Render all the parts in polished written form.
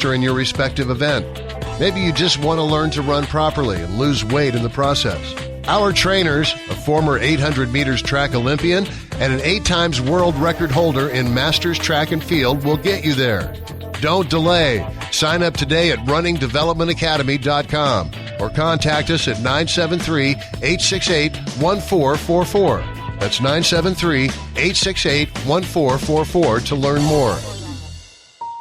during your respective event. Maybe you just want to learn to run properly and lose weight in the process. Our trainers, a former 800 meters track Olympian and an 8 times world record holder in Masters Track and Field, will get you there. Don't delay. Sign up today at runningdevelopmentacademy.com or contact us at 973-868-1444. That's 973-868-1444 to learn more.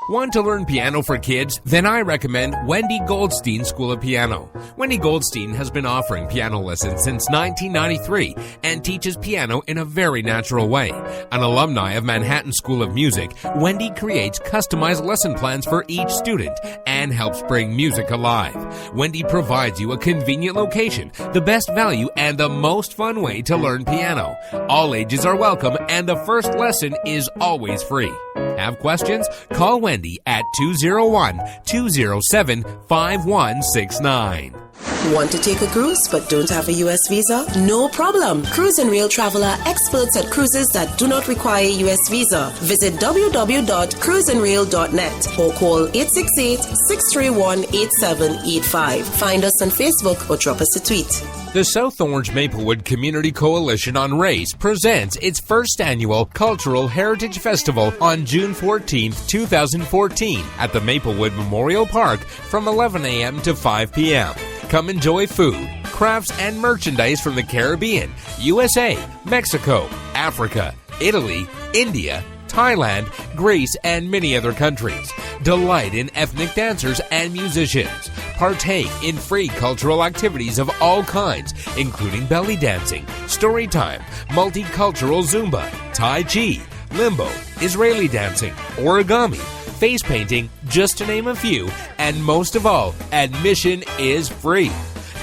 Want to learn piano for kids? Then I recommend Wendy Goldstein School of Piano. Wendy Goldstein has been offering piano lessons since 1993 and teaches piano in a very natural way. An alumni of Manhattan School of Music, Wendy creates customized lesson plans for each student and helps bring music alive. Wendy provides you a convenient location, the best value, and the most fun way to learn piano. All ages are welcome and the first lesson is always free. Have questions? Call Wendy at 201-207-5169. Want to take a cruise but don't have a U.S. visa? No problem. Cruise and Rail Travel are experts at cruises that do not require a U.S. visa. Visit www.cruiseandrail.net or call 868-631-8785. Find us on Facebook or drop us a tweet. The South Orange Maplewood Community Coalition on Race presents its first annual Cultural Heritage Festival on June 14, 2014 at the Maplewood Memorial Park from 11 a.m. to 5 p.m. Come enjoy food, crafts, and merchandise from the Caribbean, USA, Mexico, Africa, Italy, India, Thailand, Greece, and many other countries. Delight in ethnic dancers and musicians. Partake in free cultural activities of all kinds, including belly dancing, story time, multicultural Zumba, Tai Chi, Limbo, Israeli dancing, origami, face painting, just to name a few, and most of all, admission is free.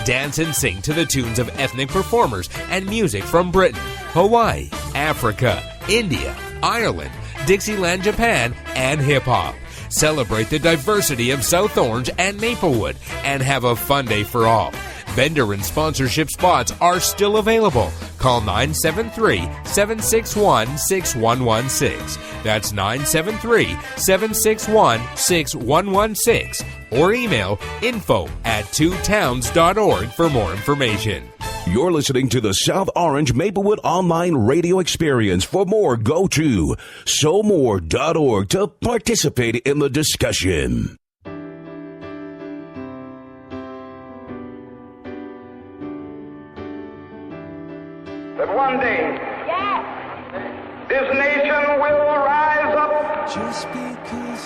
Dance and sing to the tunes of ethnic performers and music from Britain, Hawaii, Africa, India, Ireland, Dixieland, Japan, and hip-hop. Celebrate the diversity of South Orange and Maplewood and have a fun day for all. Vendor and sponsorship spots are still available. Call 973-761-6116. That's 973-761-6116. Or email info@twotowns.org for more information. You're listening to the South Orange Maplewood Online Radio Experience. For more, go to SoMore.org to participate in the discussion. That one day, this nation will rise up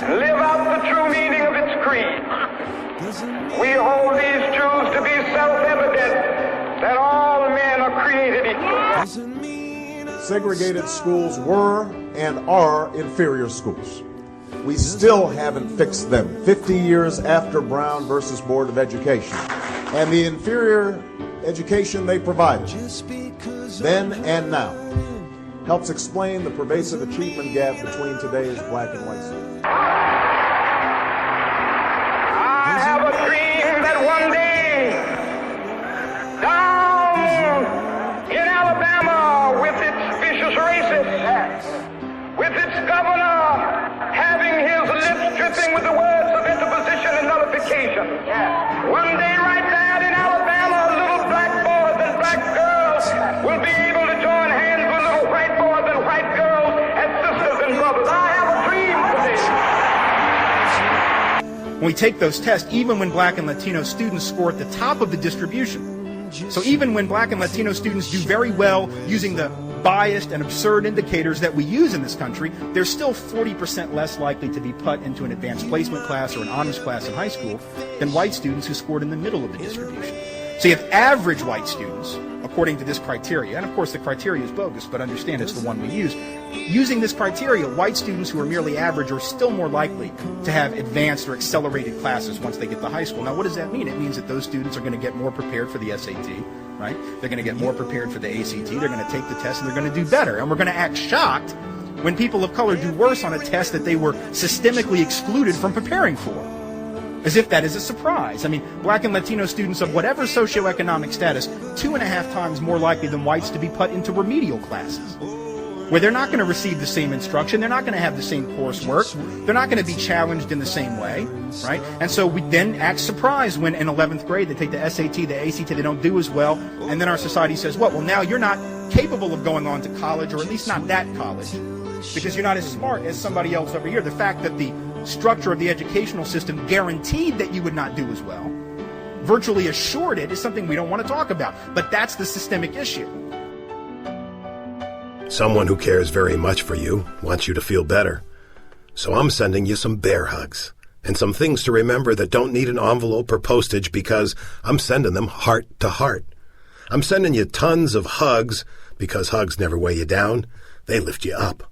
and live out the true meaning of its creed. We hold these truths to be self-evident, that all men are created equal. Segregated schools were and are inferior schools. We still haven't fixed them 50 years after Brown versus Board of Education. And the inferior education they provided, then and now, helps explain the pervasive achievement gap between today's black and white students. I have a dream that one day, down in Alabama, with its vicious racists, with its governor having his lips dripping with the words of interposition and nullification, one day right there in Alabama, little black boys and black girls will be able to join hands with little white boys and white girls as sisters and brothers. I have a dream for this. When we take those tests, even when black and Latino students score at the top of the distribution, so even when black and Latino students do very well using the biased and absurd indicators that we use in this country, they're still 40% less likely to be put into an advanced placement class or an honors class in high school than white students who scored in the middle of the distribution. So you have average white students, according to this criteria, and of course the criteria is bogus, but understand it's the one we use. Using this criteria, white students who are merely average are still more likely to have advanced or accelerated classes once they get to high school. Now what does that mean? It means that those students are going to get more prepared for the SAT, right? They're going to get more prepared for the ACT, they're going to take the test, and they're going to do better. And we're going to act shocked when people of color do worse on a test that they were systemically excluded from preparing for, as if that is a surprise. I mean, black and Latino students of whatever socioeconomic status, 2.5 times more likely than whites to be put into remedial classes. where they're not going to receive the same instruction, they're not going to have the same coursework, they're not going to be challenged in the same way, right? And so we then act surprised when in 11th grade they take the SAT, the ACT, they don't do as well, and then our society says, well, now you're not capable of going on to college, or at least not that college, because you're not as smart as somebody else over here. The fact that the structure of the educational system guaranteed that you would not do as well, virtually assured it, is something we don't want to talk about. But that's the systemic issue. Someone who cares very much for you wants you to feel better. So I'm sending you some bear hugs and some things to remember that don't need an envelope or postage, because I'm sending them heart to heart. I'm sending you tons of hugs because hugs never weigh you down. They lift you up.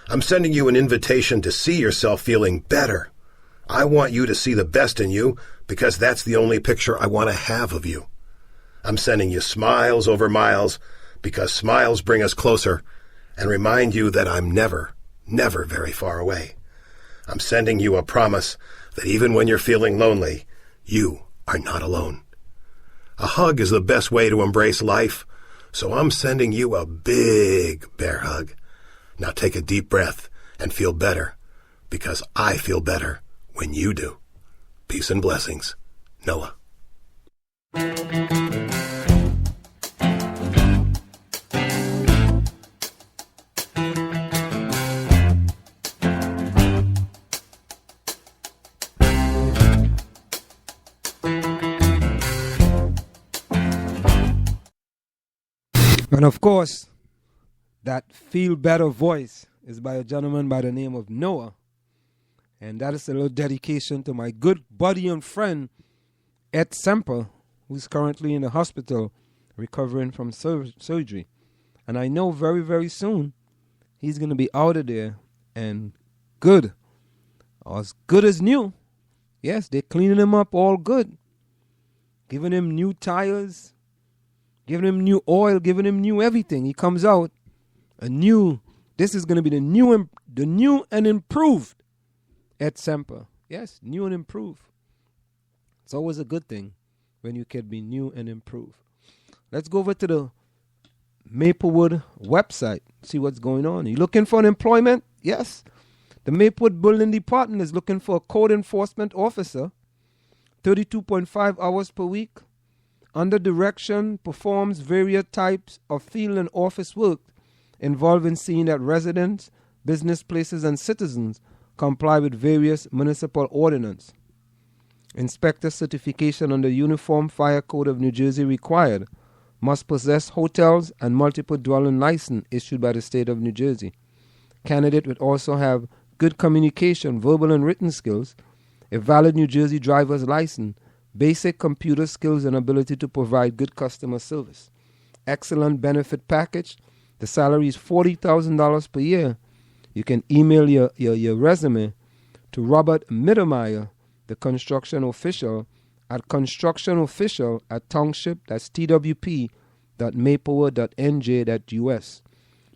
I'm sending you an invitation to see yourself feeling better. I want you to see the best in you, because that's the only picture I want to have of you. I'm sending you smiles over miles, because smiles bring us closer and remind you that I'm never, never very far away. I'm sending you a promise that even when you're feeling lonely, you are not alone. A hug is the best way to embrace life, so I'm sending you a big bear hug. Now take a deep breath and feel better, because I feel better when you do. Peace and blessings. Noah. And of course, that feel better voice is by a gentleman by the name of Noah. And that is a little dedication to my good buddy and friend, Ed Semper, who's currently in the hospital recovering from surgery. And I know very, very soon he's going to be out of there and good. As good as new. Yes, they're cleaning him up all good. Giving him new tires, giving him new oil, giving him new everything. He comes out a new, this is going to be the new and improved Ed Semper. Yes, new and improved. It's always a good thing when you can be new and improved. Let's go over to the Maplewood website, see what's going on. You looking for an employment? Yes. The Maplewood Building Department is looking for a code enforcement officer, 32.5 hours per week. Under direction, performs various types of field and office work involving seeing that residents, business places, and citizens comply with various municipal ordinances. Inspector certification under Uniform Fire Code of New Jersey required. Must possess hotels and multiple dwelling license issued by the state of New Jersey. Candidate would also have good communication, verbal and written skills, a valid New Jersey driver's license, basic computer skills, and ability to provide good customer service. Excellent benefit package. The salary is $40,000 per year. You can email your resume to Robert Mittermeier, the construction official, at constructionofficial@township, that's twp.maplewood.nj.us.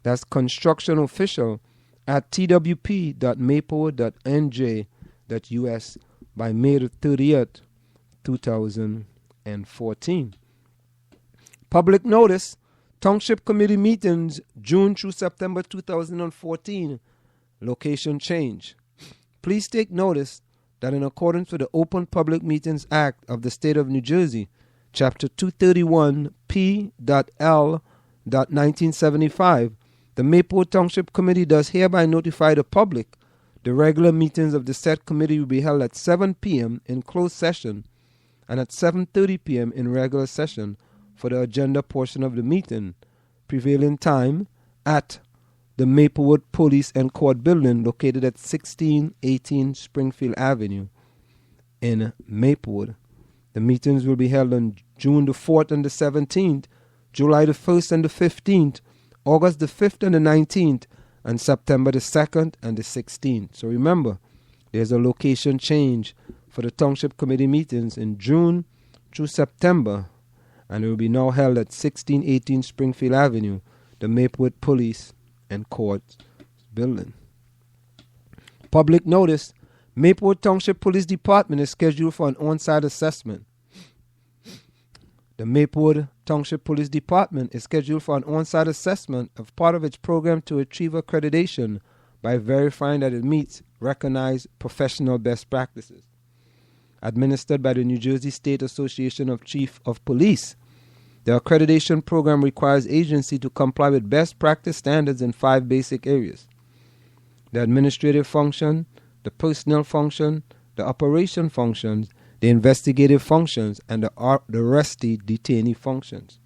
That's constructionofficial@twp.maplewood.nj.us by May the 30th, 2014. Public notice, Township Committee meetings June through September 2014. Location change. Please take notice that in accordance with the Open Public Meetings Act of the State of New Jersey, Chapter 231 P.L.1975, the Maplewood Township Committee does hereby notify the public the regular meetings of the said committee will be held at 7 p.m. in closed session and at 7:30 p.m. in regular session for the agenda portion of the meeting. Prevailing time at the Maplewood Police and Court Building located at 1618 Springfield Avenue in Maplewood. The meetings will be held on June the 4th and the 17th, July the 1st and the 15th, August the 5th and the 19th, and September the 2nd and the 16th. So remember, there's a location change for the Township Committee meetings in June through September, and it will be now held at 1618 Springfield Avenue, the Maplewood Police and Court Building. Public notice, Maplewood Township Police Department is scheduled for an on-site assessment. The Maplewood Township Police Department is scheduled for an on-site assessment of part of its program to achieve accreditation by verifying that it meets recognized professional best practices. Administered by the New Jersey State Association of Chiefs of Police, the accreditation program requires agency to comply with best practice standards in 5 basic areas: the administrative function, the personnel function, the operation functions, the investigative functions, and the arresty detainee functions.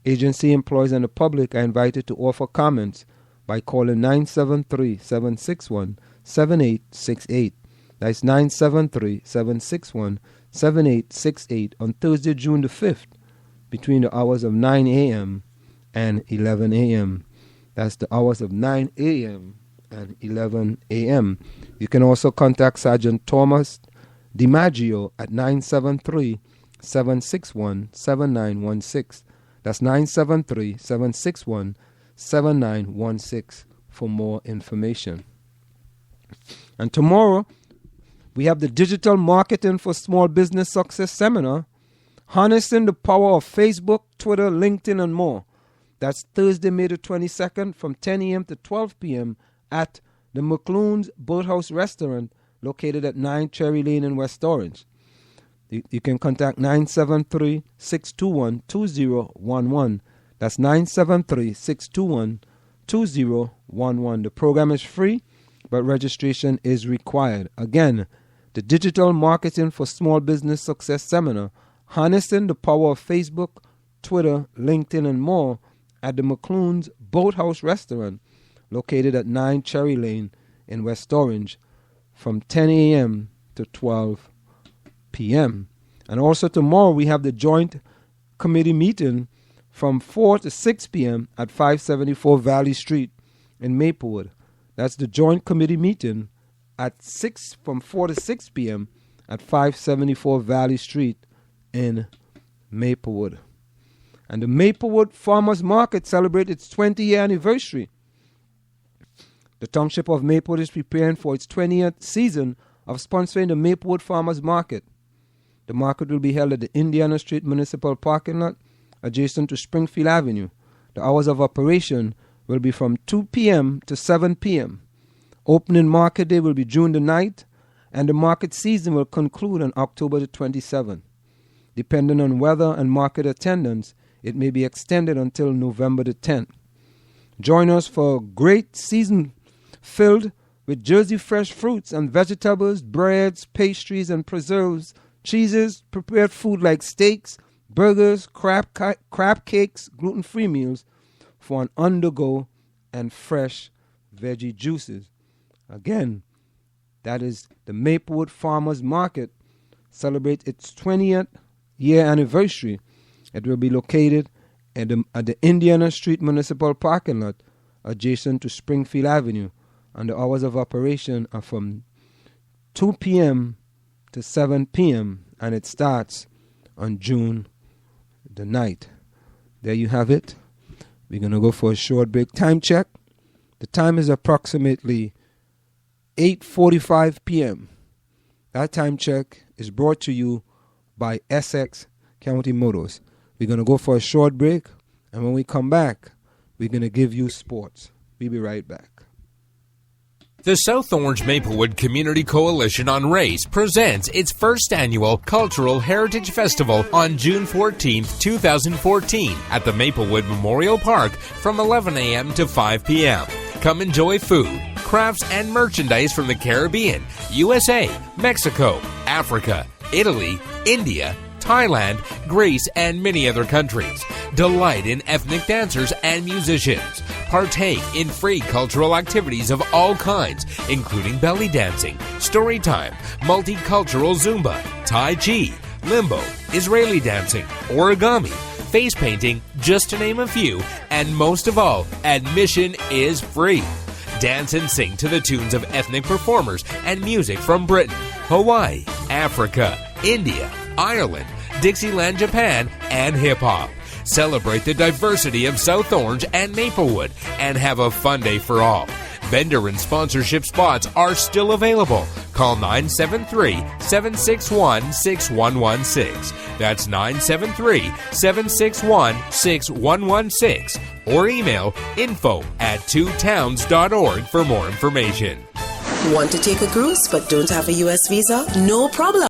Agency employees and the public are invited to offer comments by calling 973-761-7868. That's 973-761-7868 on Thursday, June the 5th, between the hours of 9 a.m. and 11 a.m. That's the hours of 9 a.m. and 11 a.m. You can also contact Sergeant Thomas DiMaggio at 973-761-7916. That's 973-761-7916 for more information. And tomorrow, we have the Digital Marketing for Small Business Success Seminar, harnessing the power of Facebook, Twitter, LinkedIn, and more. That's Thursday, May the 22nd from 10 a.m. to 12 p.m. at the McClune's Boathouse Restaurant, located at 9 Cherry Lane in West Orange. You can contact 973-621-2011. That's 973-621-2011. The program is free, but registration is required. Again, the Digital Marketing for Small Business Success Seminar, harnessing the power of Facebook, Twitter, LinkedIn, and more at the McClune's Boathouse Restaurant, located at 9 Cherry Lane in West Orange, from 10 a.m. to 12 p.m. And also tomorrow we have the joint committee meeting from 4 to 6 p.m. at 574 Valley Street in Maplewood. That's the joint committee meeting from 4 to 6 p.m. at 574 Valley Street in Maplewood. And the Maplewood Farmers Market celebrates its 20-year anniversary. The Township of Maplewood is preparing for its 20th season of sponsoring the Maplewood Farmers Market. The market will be held at the Indiana Street Municipal Parking Lot, adjacent to Springfield Avenue. The hours of operation will be from 2 p.m. to 7 p.m. Opening market day will be June the 9th, and the market season will conclude on October the 27th. Depending on weather and market attendance, it may be extended until November the 10th. Join us for a great season filled with Jersey fresh fruits and vegetables, breads, pastries, and preserves, cheeses, prepared food like steaks, burgers, crab cakes, gluten-free meals for an on-the-go and fresh veggie juices. Again, that is the Maplewood Farmers Market celebrates its 20th year anniversary. It will be located at the Indiana Street Municipal Parking Lot, adjacent to Springfield Avenue, and the hours of operation are from 2 p.m. to 7 p.m., and it starts on June the 9th. There you have it. We're going to go for a short break. Time check. The time is approximately 8:45 p.m. That time check is brought to you by Essex County Motors. We're going to go for a short break, and when we come back, we're going to give you sports. We'll be right back. The South Orange Maplewood Community Coalition on Race presents its first annual Cultural Heritage Festival on June 14, 2014 at the Maplewood Memorial Park from 11 a.m. to 5 p.m. Come enjoy food, crafts, and merchandise from the Caribbean, USA, Mexico, Africa, Italy, India, Thailand, Greece, and many other countries. Delight in ethnic dancers and musicians. Partake in free cultural activities of all kinds, including belly dancing, story time, multicultural Zumba, Tai Chi, Limbo, Israeli dancing, origami, face painting, just to name a few, and most of all, admission is free. Dance and sing to the tunes of ethnic performers and music from Britain, Hawaii, Africa, India, Ireland, Dixieland, Japan, and hip-hop. Celebrate the diversity of South Orange and Maplewood and have a fun day for all. Vendor and sponsorship spots are still available. Call 973-761-6116. That's 973-761-6116. Or email info@twotowns.org for more information. Want to take a cruise but don't have a U.S. visa? No problem.